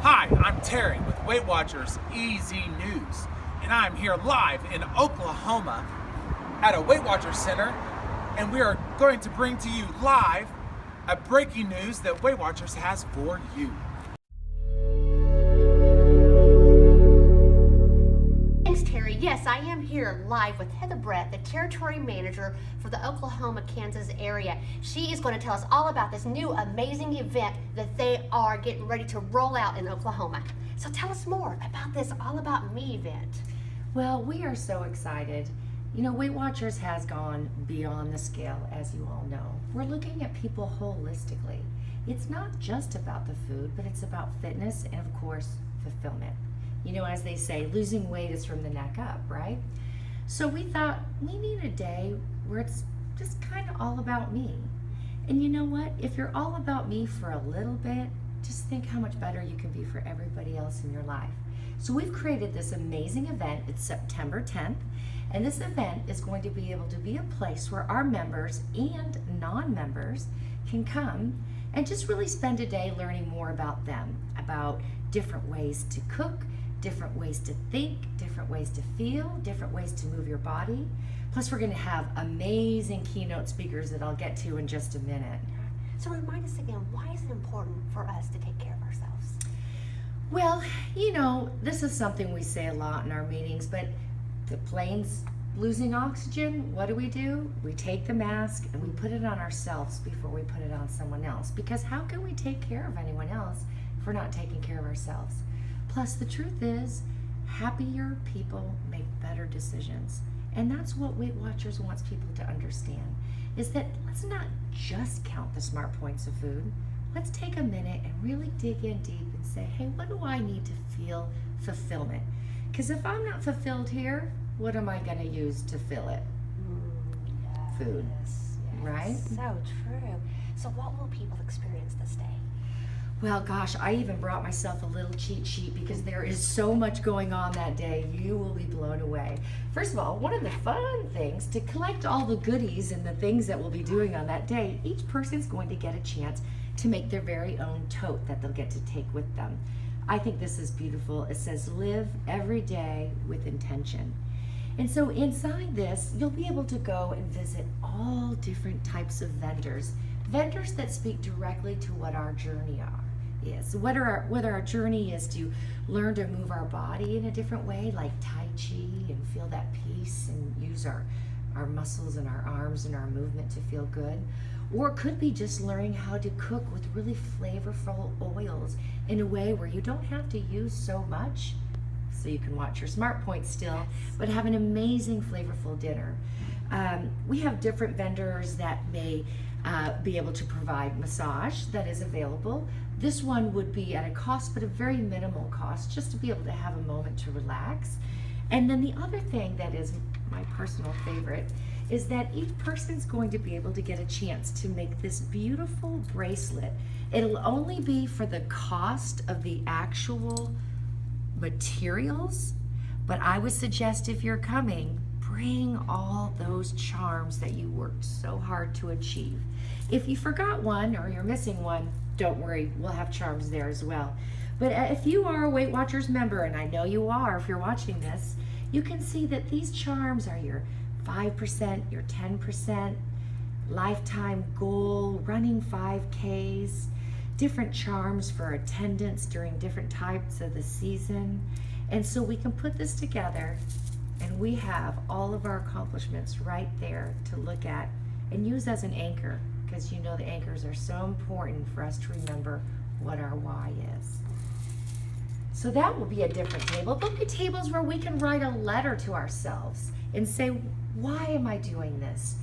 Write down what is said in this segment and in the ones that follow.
Hi, I'm Terry with Weight Watchers Easy News, and I'm here live in Oklahoma at a Weight Watchers Center, and we are going to bring to you live a breaking news that Weight Watchers has for you. Thanks, Terry. Yes, I am here live with Heather Brett, the territory manager for the Oklahoma-Kansas area. She is going to tell us all about this new amazing event that they are getting ready to roll out in Oklahoma. So tell us more about this All About Me event. Well, we are so excited. You know, Weight Watchers has gone beyond the scale, as you all know. We're looking at people holistically. It's not just about the food, but it's about fitness and, of course, fulfillment. You know, as they say, losing weight is from the neck up, right? So we thought we need a day where it's just kind of all about me. And you know what? If you're all about me for a little bit, just think how much better you can be for everybody else in your life. So we've created this amazing event. It's September 10th. And this event is going to be able to be a place where our members and non-members can come and just really spend a day learning more about them, about different ways to cook, different ways to think, different ways to feel, different ways to move your body. Plus, we're going to have amazing keynote speakers that I'll get to in just a minute. So remind us again, why is it important for us to take care of ourselves? Well, you know, this is something we say a lot in our meetings, but the plane's losing oxygen. What do? We take the mask and we put it on ourselves before we put it on someone else. Because how can we take care of anyone else if we're not taking care of ourselves? Plus, the truth is, happier people make better decisions. And that's what Weight Watchers wants people to understand, is that let's not just count the smart points of food. Let's take a minute and really dig in deep and say, hey, what do I need to feel fulfillment? Because if I'm not fulfilled here, what am I going to use to fill it? Yes, Food, yes, right? So true. So what will people experience this day? Well, gosh, I even brought myself a little cheat sheet because there is so much going on that day. You will be blown away. First of all, one of the fun things to collect all the goodies and the things that we'll be doing on that day, each person's going to get a chance to make their very own tote that they'll get to take with them. I think this is beautiful. It says, live every day with intention. And so inside this, you'll be able to go and visit all different types of vendors that speak directly to what our journey is. Whether our journey is to learn to move our body in a different way, like Tai Chi, and feel that peace and use our muscles and our arms and our movement to feel good. Or it could be just learning how to cook with really flavorful oils in a way where you don't have to use so much, so you can watch your smart points still, but have an amazing flavorful dinner. We have different vendors that may be able to provide massage that is available. This one would be at a cost, but a very minimal cost, just to be able to have a moment to relax. And then the other thing that is my personal favorite is that each person's going to be able to get a chance to make this beautiful bracelet. It'll only be for the cost of the actual materials, but I would suggest if you're coming, bring all those charms that you worked so hard to achieve. If you forgot one or you're missing one, don't worry, we'll have charms there as well. But if you are a Weight Watchers member, and I know you are if you're watching this, you can see that these charms are your 5%, your 10%, lifetime goal, running 5Ks, different charms for attendance during different types of the season. And so we can put this together and we have all of our accomplishments right there to look at and use as an anchor, because you know the anchors are so important for us to remember what our why is. So that will be a different table. There'll be tables where we can write a letter to ourselves and say, why am I doing this?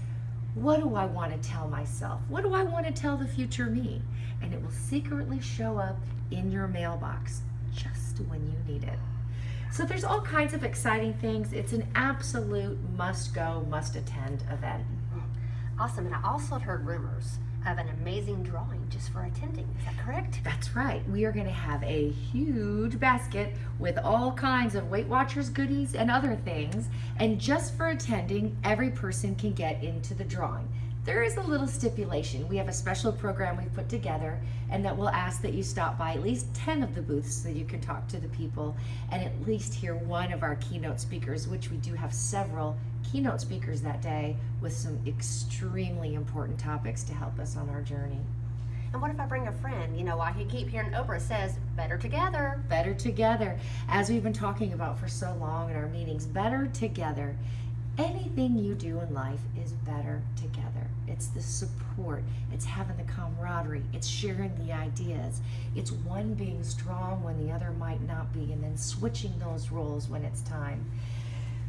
What do I want to tell myself? What do I want to tell the future me? And it will secretly show up in your mailbox just when you need it. So there's all kinds of exciting things. It's an absolute must-go, must-attend event. Awesome. And I also heard rumors of an amazing drawing just for attending. Is that correct? That's right. We are going to have a huge basket with all kinds of Weight Watchers goodies and other things. And just for attending, every person can get into the drawing. there is a little stipulation. We have a special program we've put together, and that will ask that you stop by at least 10 of the booths so you can talk to the people and at least hear one of our keynote speakers, which we do have several keynote speakers that day with some extremely important topics to help us on our journey. And what if I bring a friend? You know, I keep hearing Oprah says, better together. Better together, as we've been talking about for so long in our meetings, better together. Anything you do in life is better together. It's the support, it's having the camaraderie, it's sharing the ideas, it's one being strong when the other might not be, and then switching those roles when it's time.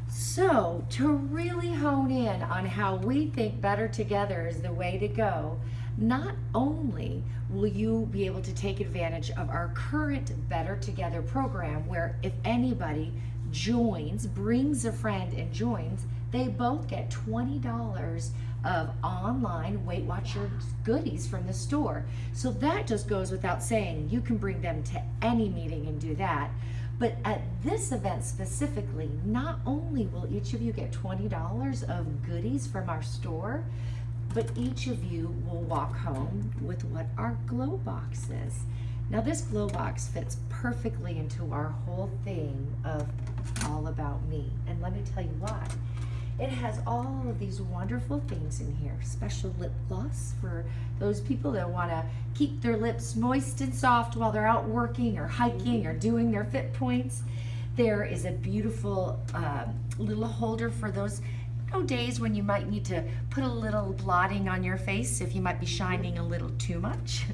So, to really hone in on how we think better together is the way to go, not only will you be able to take advantage of our current Better Together program, where if anybody joins, brings a friend and joins, they both get $20 of online Weight Watchers goodies from the store. So that just goes without saying. You can bring them to any meeting and do that. But at this event specifically, not only will each of you get $20 of goodies from our store, but each of you will walk home with what our glow box is. Now this glow box fits perfectly into our whole theme of all about me. And let me tell you why. It has all of these wonderful things in here. Special lip gloss for those people that want to keep their lips moist and soft while they're out working or hiking or doing their fit points. There is a beautiful little holder for those days when you might need to put a little blotting on your face if you might be shining a little too much.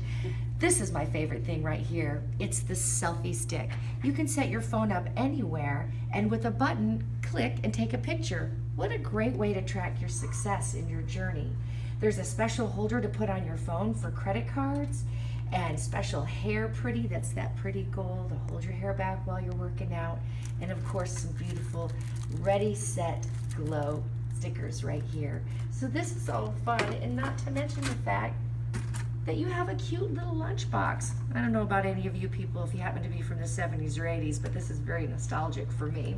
This is my favorite thing right here. It's the selfie stick. You can set your phone up anywhere and with a button, click and take a picture. What a great way to track your success in your journey. There's a special holder to put on your phone for credit cards, and special hair pretty, that's that pretty gold to hold your hair back while you're working out. And of course, some beautiful Ready, Set, Glow stickers right here. So this is all fun, and not to mention the fact that you have a cute little lunchbox. I don't know about any of you people if you happen to be from the 70s or 80s, but this is very nostalgic for me.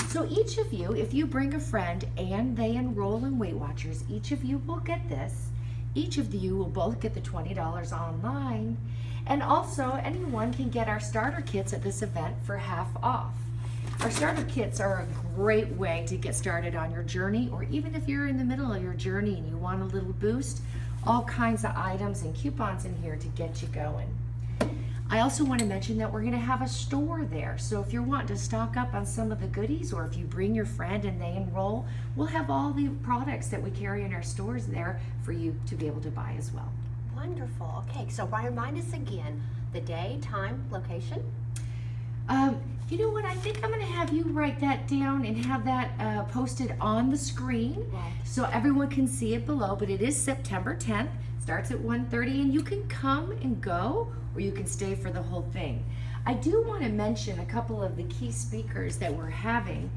So each of you, if you bring a friend and they enroll in Weight Watchers, each of you will get this. Each of you will both get the $20 online, and also anyone can get our starter kits at this event for half off. Our starter kits are a great way to get started on your journey, or even if you're in the middle of your journey and you want a little boost, all kinds of items and coupons in here to get you going. I also want to mention that we're going to have a store there. So if you're wanting to stock up on some of the goodies, or if you bring your friend and they enroll, we'll have all the products that we carry in our stores there for you to be able to buy as well. Wonderful. Okay, so remind us again, the day, time, location. You know what? I think I'm going to have you write that down and have that posted on the screen, Right. so everyone can see it below. But it is September 10th. Starts at 1:30, and you can come and go, or you can stay for the whole thing. I do want to mention a couple of the key speakers that we're having.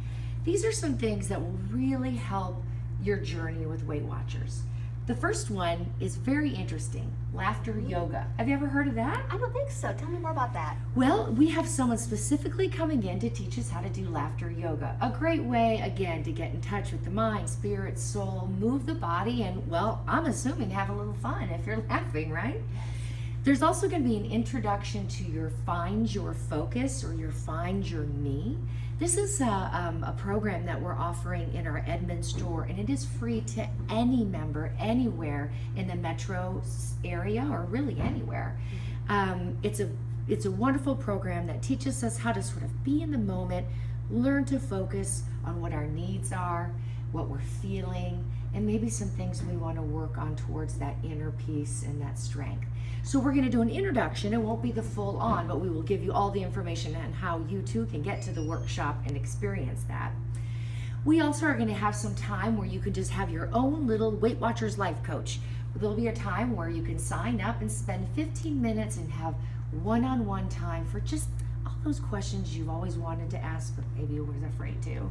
These are some things that will really help your journey with Weight Watchers. The first one is very interesting, laughter yoga. Have you ever heard of that? I don't think so. Tell me more about that. Well, we have someone specifically coming in to teach us how to do laughter yoga. A great way, again, to get in touch with the mind, spirit, soul, move the body, and, well, I'm assuming have a little fun if you're laughing, right? There's also going to be an introduction to your Find Your Focus, or your Find Your Me. This is a program that we're offering in our Edmond store, and it is free to any member anywhere in the metro area, or really anywhere. It's a wonderful program that teaches us how to sort of be in the moment, learn to focus on what our needs are, what we're feeling, and maybe some things we want to work on towards that inner peace and that strength. So we're going to do an introduction. It won't be the full on, but we will give you all the information on how you too can get to the workshop and experience that. We also are going to have some time where you can just have your own little Weight Watchers life coach. There'll be a time where you can sign up and spend 15 minutes and have one-on-one time for just all those questions you've always wanted to ask, but maybe you were afraid to.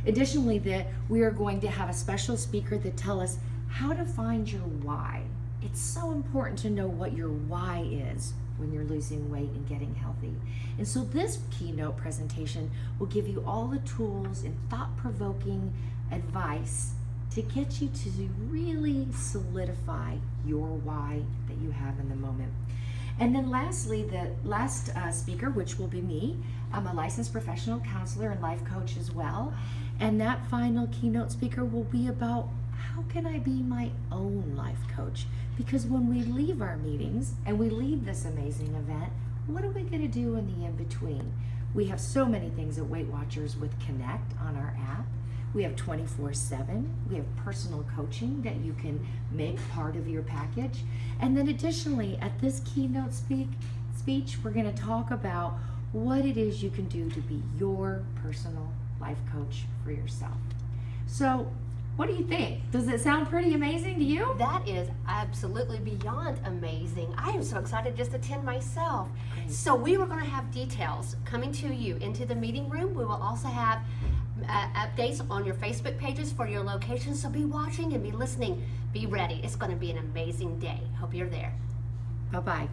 Additionally, we are going to have a special speaker that tell us how to find your why. It's so important to know what your why is when you're losing weight and getting healthy. And so this keynote presentation will give you all the tools and thought-provoking advice to get you to really solidify your why that you have in the moment. And then lastly, the last speaker, which will be me. I'm a licensed professional counselor and life coach as well. And that final keynote speaker will be about how can I be my own life coach? Because when we leave our meetings and we leave this amazing event, what are we going to do in the in-between? We have so many things at Weight Watchers with Connect on our app. We have 24/7. We have personal coaching that you can make part of your package. And then additionally, at this keynote speech, we're going to talk about what it is you can do to be your personal life coach for yourself. So, what do you think? Does it sound pretty amazing to you? That is absolutely beyond amazing. I am so excited just to attend myself. Great. So we were going to have details coming to you into the meeting room. We will also have updates on your Facebook pages for your location. So be watching and be listening. Be ready. It's going to be an amazing day. Hope you're there. Bye-bye.